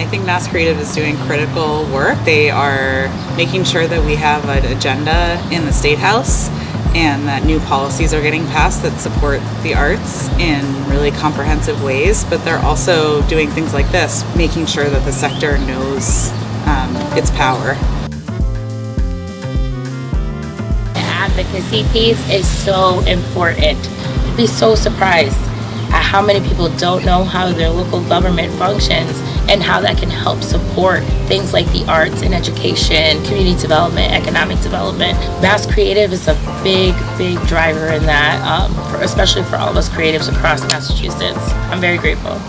I think MASSCreative is doing critical work. They are making sure that we have an agenda in the State House and that new policies are getting passed that support the arts in really comprehensive ways, but they're also doing things like this, making sure that the sector knows its power. The advocacy piece is so important. You'd be so surprised at how many people don't know how their local government functions and how that can help support things like the arts and education, community development, economic development. MASSCreative is a big driver in that, especially for all of us creatives across Massachusetts. I'm very grateful.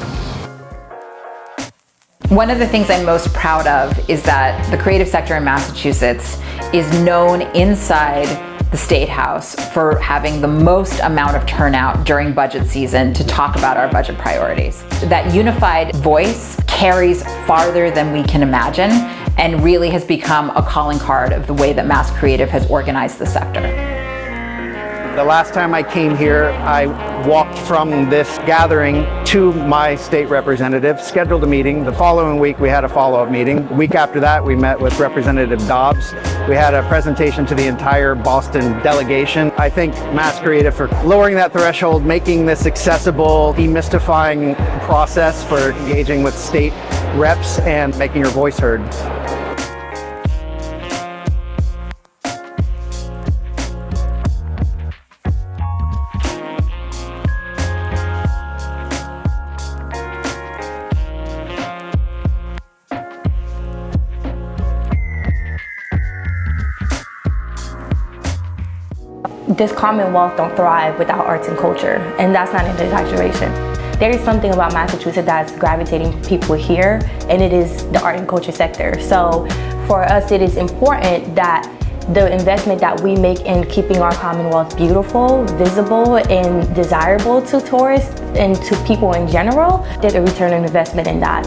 One of the things I'm most proud of is that the creative sector in Massachusetts is known inside the State House for having the most amount of turnout during budget season to talk about our budget priorities. That unified voice carries farther than we can imagine and really has become a calling card of the way that MASSCreative has organized the sector. The last time I came here, I walked from this gathering to my state representative, scheduled a meeting. The following week, we had a follow-up meeting. The week after that, we met with Representative Dobbs. We had a presentation to the entire Boston delegation. I thank MASSCreative for lowering that threshold, making this accessible, demystifying process for engaging with state reps and making your voice heard. This Commonwealth don't thrive without arts and culture, and that's not an exaggeration. There is something about Massachusetts that's gravitating people here, and it is the art and culture sector. So for us, it is important that the investment that we make in keeping our Commonwealth beautiful, visible, and desirable to tourists and to people in general, there's a return on investment in that.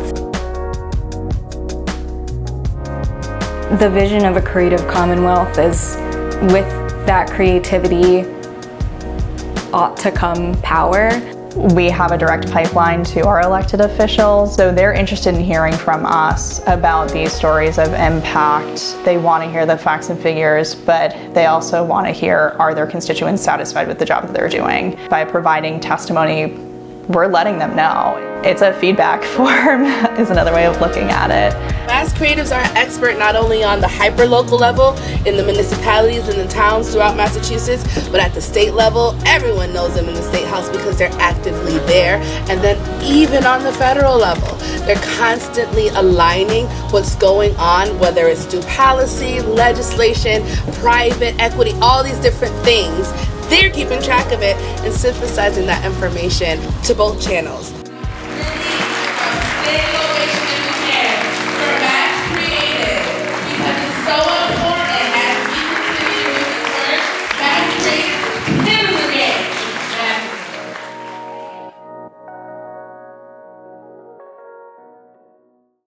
The vision of a creative Commonwealth is with that creativity ought to come power. We have a direct pipeline to our elected officials, so they're interested in hearing from us about these stories of impact. They want to hear the facts and figures, but they also want to hear, are their constituents satisfied with the job that they're doing? By providing testimony, we're letting them know. It's a feedback form is another way of looking at it. MASSCreatives are an expert not only on the hyper-local level in the municipalities and the towns throughout Massachusetts, but at the state level, everyone knows them in the State House because they're actively there. And then even on the federal level, they're constantly aligning what's going on, whether it's through policy, legislation, private equity, all these different things. They're keeping track of it and synthesizing that information to both channels.